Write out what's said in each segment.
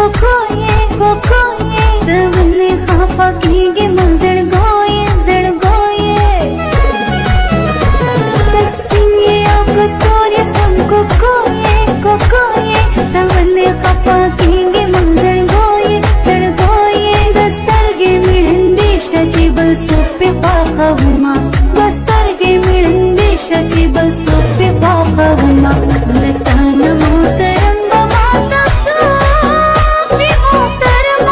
कोकोये कोकोये तवने खाफा कीगे मंजर गोये जड़ गोये बस पिंगे आपको तोरे सम कोकोये कोकोये तवने खाफा कीगे मंजर गोये जड़ गोये दस्तर गे मिळंदी शची बल सोपे पाखवमा दस्तर गे मिळंदी शची बल सोपे पाखवमा लतान मोहतरम माता सोपे मोहतरमा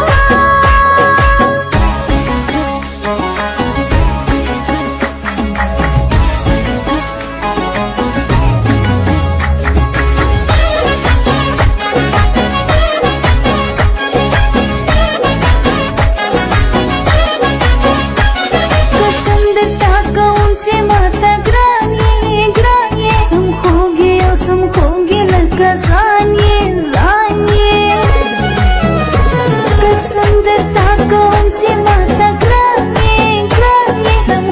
माता ग्रानिये ग्रानिये सम खोगे लगा जानिए जानिए कसम देता कौनसी माता ग्रानिये ग्रानिये सम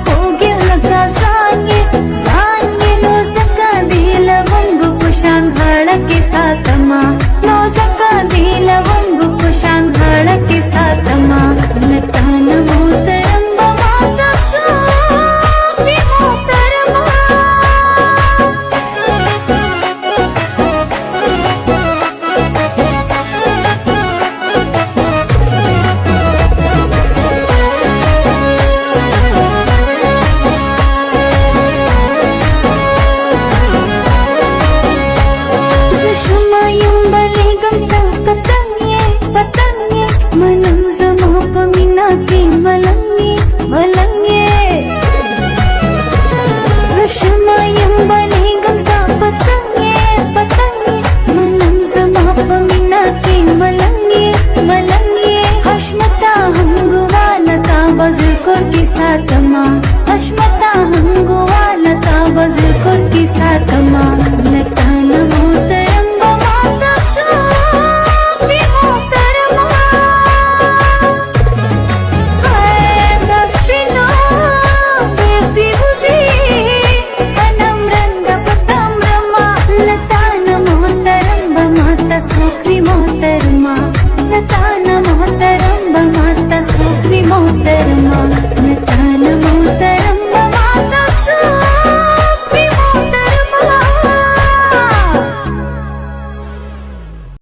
खोगे लगा जानिए जानिए नो सका दिल वंगु कुशांग हड़ के साथ माँ